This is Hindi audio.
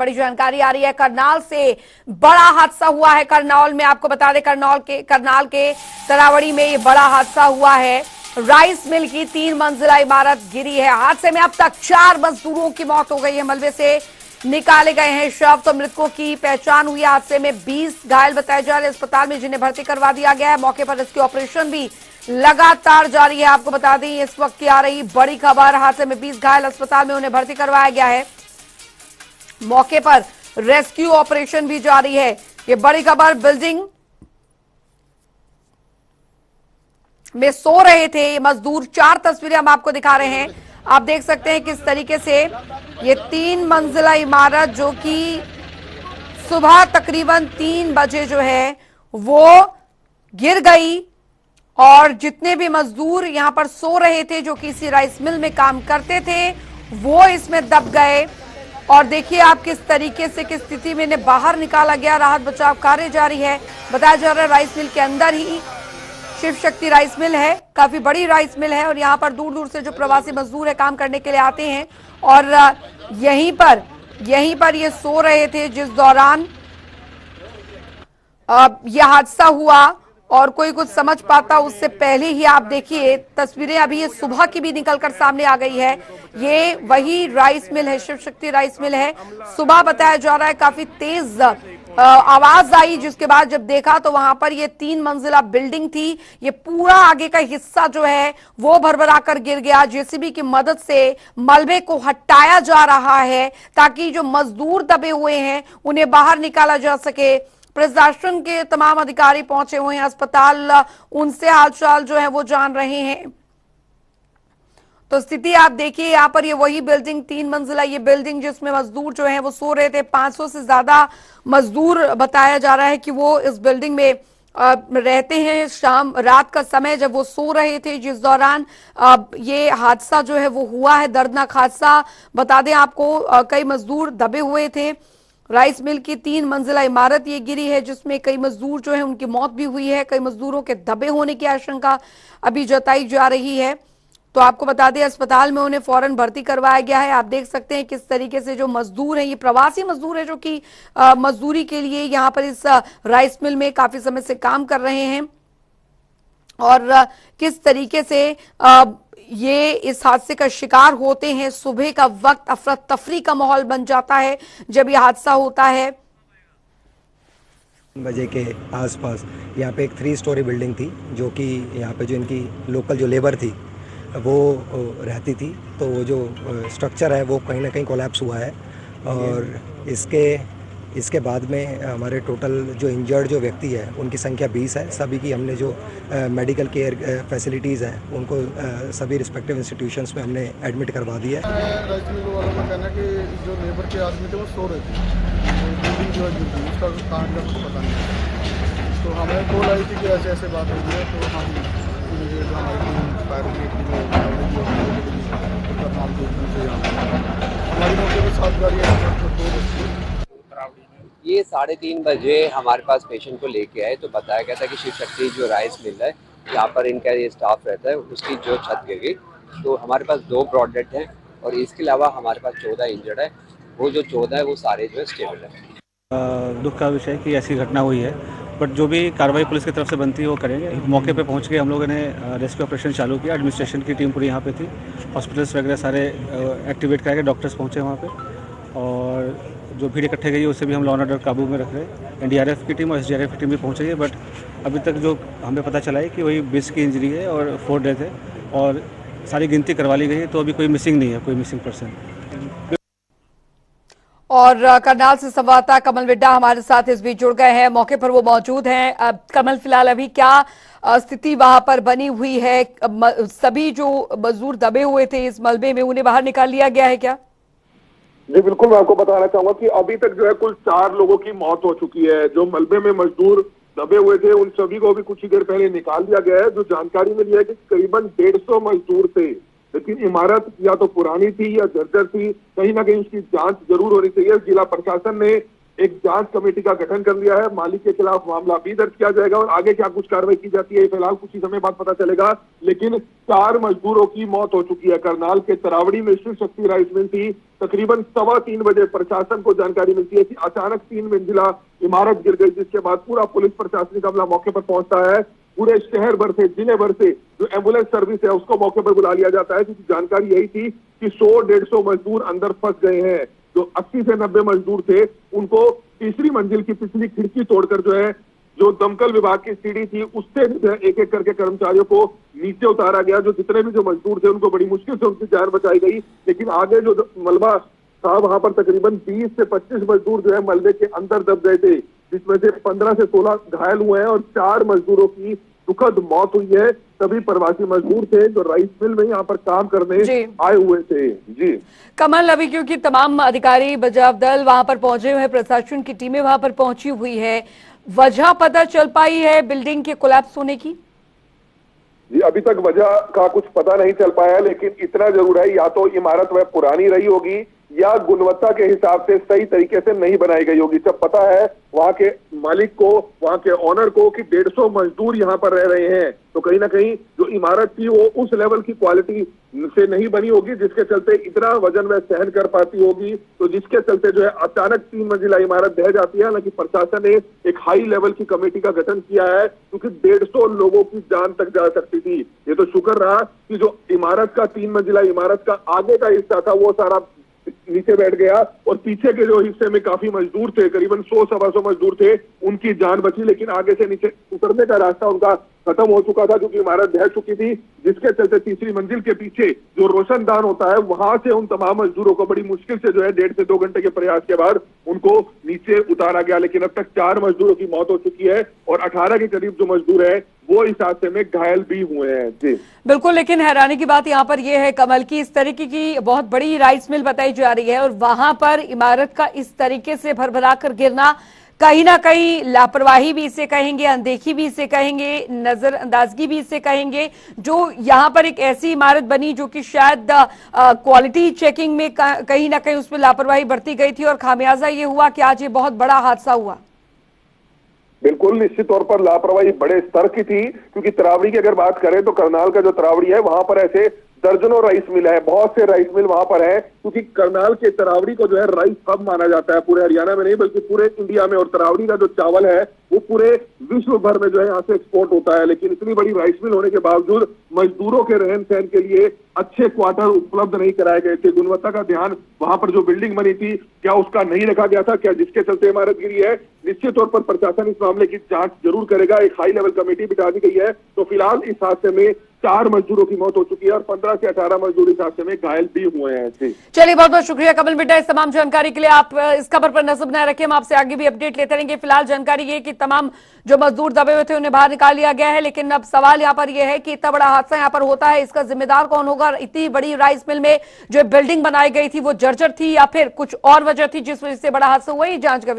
बड़ी जानकारी आ रही है करनाल से। बड़ा हादसा हुआ है करनाल में। आपको बता दें करनाल के तरावड़ी में ये बड़ा हादसा हुआ है। राइस मिल की 3 मंजिला इमारत गिरी है। हादसे में अब तक 4 मजदूरों की मौत हो गई है। मलबे से निकाले गए हैं शव। तो मृतकों की पहचान हुई। हादसे में 20 घायल बताए जा रहे हैं अस्पताल में, जिन्हें भर्ती करवा दिया गया है। मौके पर रेस्क्यू ऑपरेशन भी लगातार जारी है। आपको बता दें इस वक्त की आ रही बड़ी खबर, हादसे में 20 घायल अस्पताल में, उन्हें भर्ती करवाया गया है। मौके पर रेस्क्यू ऑपरेशन भी जारी है। ये बड़ी खबर। बिल्डिंग में सो रहे थे ये मजदूर। 4 तस्वीरें हम आपको दिखा रहे हैं। आप देख सकते हैं किस तरीके से ये 3 मंजिला इमारत, जो कि सुबह तकरीबन 3 बजे जो है वो गिर गई और जितने भी मजदूर यहां पर सो रहे थे, जो किसी राइस मिल में काम करते थे, वो इसमें दब गए। और देखिए आप किस तरीके से, किस स्थिति में इन्हें बाहर निकाला गया। राहत बचाव कार्य जारी है। बताया जा रहा है राइस मिल के अंदर ही शिव शक्ति राइस मिल है। काफी बड़ी राइस मिल है और यहाँ पर दूर दूर से जो प्रवासी मजदूर है काम करने के लिए आते हैं और यहीं पर ये सो रहे थे जिस दौरान यह हादसा हुआ। और कोई कुछ समझ पाता उससे पहले ही आप देखिए तस्वीरें, अभी ये सुबह की भी निकलकर सामने आ गई है। ये वही राइस मिल है, शिव शक्ति राइस मिल है। सुबह बताया जा रहा है काफी तेज आवाज आई, जिसके बाद जब देखा तो वहां पर ये 3 मंजिला बिल्डिंग थी। ये पूरा आगे का हिस्सा जो है वो भरभरा कर गिर गया। जेसीबी की मदद से मलबे को हटाया जा रहा है ताकि जो मजदूर दबे हुए हैं उन्हें बाहर निकाला जा सके। प्रशासन के तमाम अधिकारी पहुंचे हुए हैं अस्पताल, उनसे हालचाल जो है वो जान रहे हैं। तो स्थिति आप देखिए यहाँ पर, ये वही बिल्डिंग 3 मंजिला ये बिल्डिंग जिसमें मजदूर जो है वो सो रहे थे। 500 से ज्यादा मजदूर बताया जा रहा है कि वो इस बिल्डिंग में रहते हैं। रात का समय जब वो सो रहे थे, जिस दौरान ये हादसा जो है वो हुआ है, दर्दनाक हादसा। बता दें आपको कई मजदूर दबे हुए थे। राइस मिल की 3 मंजिला इमारत ये गिरी है, जिसमें कई मजदूर जो है उनकी मौत भी हुई है। कई मजदूरों के दबे होने की आशंका अभी जताई जा रही है। तो आपको बता दें अस्पताल में उन्हें फौरन भर्ती करवाया गया है। आप देख सकते हैं किस तरीके से जो मजदूर हैं, ये प्रवासी मजदूर है जो कि मजदूरी के लिए यहाँ पर इस राइस मिल में काफी समय से काम कर रहे हैं। और किस तरीके से ये इस हादसे का शिकार होते हैं। सुबह का वक्त अफरा तफरी का माहौल बन जाता है जब ये हादसा होता है। बजे के आसपास यहाँ पे एक 3 स्टोरी बिल्डिंग थी, जो कि यहाँ पे जो इनकी लोकल जो लेबर थी वो रहती थी। तो वो जो स्ट्रक्चर है वो कहीं ना कहीं कोलैप्स हुआ है। और इसके बाद में हमारे टोटल जो इंजर्ड जो व्यक्ति है उनकी संख्या 20 है। सभी की हमने जो मेडिकल केयर फैसिलिटीज़ हैं उनको सभी रिस्पेक्टिव इंस्टीट्यूशंस में हमने एडमिट करवा दिया है। राइस मिल वालों का कहना है कि जो लेबर के आदमी थे वो सो रहे थे, बिल्डिंग जो है गिर गई, उसका कारण का कुछ पता नहीं। तो हमें कॉल आई थी कि ऐसे ऐसे बात हुई है। तो हम जो हमारी फायर ब्रिगेड की हमारी मौके पर 7 गाड़ियाँ, 2 बच्चे। ये 3:30 बजे हमारे पास पेशेंट को लेके आए तो बताया गया था कि शिव शक्ति जो राइस मिल है यहाँ पर इनका ये स्टाफ रहता है, उसकी जो छत गिर गई। तो हमारे पास 2 ब्रॉड डेड हैं और इसके अलावा हमारे पास 14 इंजर्ड है। वो जो 14 है वो सारे जो है स्टेबल है। दुख का विषय कि ऐसी घटना हुई है, बट जो भी कार्रवाई पुलिस की तरफ से बनती है वो करेंगे। मौके पे पहुंच के हम लोगों ने रेस्क्यू ऑपरेशन चालू किया। एडमिनिस्ट्रेशन की टीम पूरी यहाँ पे थी, हॉस्पिटल्स वगैरह सारे एक्टिवेट कराए गए, डॉक्टर्स पहुँचे वहाँ पे। और जो भीड़ इकट्ठे गई है उसे भी हम लॉ एंड ऑर्डर काबू में रख रहे हैं। एनडीआरएफ की टीम और एसडीआरएफ की टीम भी पहुँच रही है, बट अभी तक जो हमें पता चला है कि वही 20 की इंजरी है और 4 डेथ है और सारी गिनती करवा ली गई है। तो अभी कोई मिसिंग नहीं है, कोई मिसिंग पर्सन। और करनाल से संवाददाता कमल विड्डा हमारे साथ इस बीच जुड़ गए हैं, मौके पर वो मौजूद हैं। कमल, फिलहाल अभी क्या स्थिति वहां पर बनी हुई है? सभी जो मजदूर दबे हुए थे इस मलबे में, उन्हें बाहर निकाल लिया गया है क्या? जी बिल्कुल, मैं आपको बताना चाहूंगा कि अभी तक जो है कुल 4 लोगों की मौत हो चुकी है। जो मलबे में मजदूर दबे हुए थे उन सभी को अभी कुछ ही देर पहले निकाल दिया गया है। जो जानकारी मिली है कि करीबन 150 मजदूर थे, लेकिन इमारत या तो पुरानी थी या जर्जर थी। कहीं ना कहीं उसकी जांच जरूर होनी चाहिए। जिला प्रशासन ने एक जांच कमेटी का गठन कर लिया है। मालिक के खिलाफ मामला भी दर्ज किया जाएगा और आगे क्या कुछ कार्रवाई की जाती है फिलहाल कुछ ही समय बाद पता चलेगा। लेकिन 4 मजदूरों की मौत हो चुकी है। करनाल के तरावड़ी में शिव शक्ति राइस मिल थी। तकरीबन 3:15 बजे प्रशासन को जानकारी मिलती है कि अचानक 3 मंजिला इमारत गिर गई, जिसके बाद पूरा पुलिस प्रशासनिक अमला मौके पर पहुंचता है। पूरे शहर भर से, जिले भर से जो एम्बुलेंस सर्विस है उसको मौके पर बुला लिया जाता है, क्योंकि जानकारी यही थी कि 100-150 मजदूर अंदर फंस गए हैं। जो 80 से 90 मजदूर थे उनको तीसरी मंजिल की पिछली खिड़की तोड़कर जो दमकल विभाग की सीढ़ी थी उससे एक एक करके कर्मचारियों को नीचे उतारा गया। जो जितने भी जो मजदूर थे उनको बड़ी मुश्किल से उनकी जान बचाई गई। लेकिन आगे जो मलबा था वहां पर तकरीबन 20 से 25 मजदूर जो है मलबे के अंदर दब गए थे, जिसमें से 15 से 16 घायल हुए हैं और 4 मजदूरों की दुखद मौत हुई है। सभी प्रवासी मजदूर थे जो राइस मिल में यहाँ पर काम करने आए हुए थे। जी कमल, अभी क्योंकि तमाम अधिकारी बचाव दल वहां पर पहुंचे हुए हैं, प्रशासन की टीमें वहां पर पहुंची हुई है, वजह पता चल पाई है बिल्डिंग के कोलैप्स होने की? जी अभी तक वजह का कुछ पता नहीं चल पाया, लेकिन इतना जरूर है या तो इमारत वह पुरानी रही होगी या गुणवत्ता के हिसाब से सही तरीके से नहीं बनाई गई होगी। जब पता है वहां के मालिक को, वहां के ऑनर को कि 150 मजदूर यहाँ पर रह रहे हैं, तो कहीं ना कहीं जो इमारत थी वो उस लेवल की क्वालिटी से नहीं बनी होगी जिसके चलते इतना वजन वह सहन कर पाती होगी। तो जिसके चलते जो है अचानक 3 मंजिला इमारत ढह जाती है। हालांकि प्रशासन ने एक हाई लेवल की कमेटी का गठन किया है, क्योंकि 150 लोगों की जान तक जा सकती थी। ये तो शुक्र रहा कि जो इमारत का 3 मंजिला इमारत का आगे का हिस्सा था वो सारा नीचे बैठ गया और पीछे के जो हिस्से में काफी मजदूर थे, करीबन 100-125 मजदूर थे, उनकी जान बची। लेकिन आगे से नीचे उतरने का रास्ता उनका खत्म हो चुका था क्योंकि इमारत ढह चुकी थी, जिसके चलते तीसरी मंजिल के पीछे जो रोशनदान होता है वहां से उन तमाम मजदूरों को बड़ी मुश्किल से जो है 1.5 से 2 घंटे के प्रयास के बाद उनको नीचे उतारा गया। लेकिन अब तक 4 मजदूरों की मौत हो चुकी है और 18 के करीब जो मजदूर है वो इस हादसे में घायल भी हुए हैं। जी बिल्कुल, लेकिन हैरानी की बात यहाँ पर यह है कमल की इस तरीके की बहुत बड़ी राइस मिल बताई जा रही है और वहां पर इमारत का इस तरीके से भरभरा कर गिरना कहीं ना कहीं लापरवाही भी इसे कहेंगे, अनदेखी भी इसे कहेंगे, नजरअंदाजगी भी इसे कहेंगे। जो यहाँ पर एक ऐसी इमारत बनी जो कि शायद क्वालिटी चेकिंग में कहीं ना कहीं उसमें लापरवाही बरती गई थी और खामियाजा ये हुआ कि आज ये बहुत बड़ा हादसा हुआ। बिल्कुल निश्चित तौर पर लापरवाही बड़े स्तर की थी, क्योंकि तरावड़ी की अगर बात करें तो करनाल का जो तरावड़ी है वहां पर ऐसे दर्जनों राइस मिल है, बहुत से राइस मिल वहां पर है, क्योंकि करनाल के तरावड़ी को जो है राइस हब माना जाता है, पूरे हरियाणा में नहीं बल्कि पूरे इंडिया में। और तरावड़ी का जो चावल है वो पूरे विश्व भर में जो है यहाँ से एक्सपोर्ट होता है। लेकिन इतनी बड़ी राइस मिल होने के बावजूद मजदूरों के रहन सहन के लिए अच्छे क्वार्टर उपलब्ध नहीं कराए गए थे। गुणवत्ता का ध्यान वहां पर जो बिल्डिंग बनी थी क्या उसका नहीं रखा गया था क्या, जिसके चलते इमारत गिरी है? निश्चित तौर पर प्रशासन इस मामले की जांच जरूर करेगा। एक हाई लेवल कमेटी बिठा दी गई है। तो फिलहाल इस हादसे में 4 मजदूरों की मौत हो चुकी है और 15 से 18 मजदूर इस हादसे में घायल भी हुए हैं। चलिए, बहुत बहुत शुक्रिया कमल बेटा इस तमाम जानकारी के लिए। आप इस खबर पर नजर बनाए रखिए, हम आपसे आगे भी अपडेट लेते रहेंगे। फिलहाल जानकारी ये कि तमाम जो मजदूर दबे हुए थे उन्हें बाहर निकाल लिया गया है, लेकिन अब सवाल यहाँ पर यह है कि इतना बड़ा हादसा यहाँ पर होता है, इसका जिम्मेदार कौन होगा? इतनी बड़ी राइस मिल में जो बिल्डिंग बनाई गई थी वो जर्जर थी या फिर कुछ और वजह थी जिस वजह से बड़ा हादसा हुआ? ये जांच का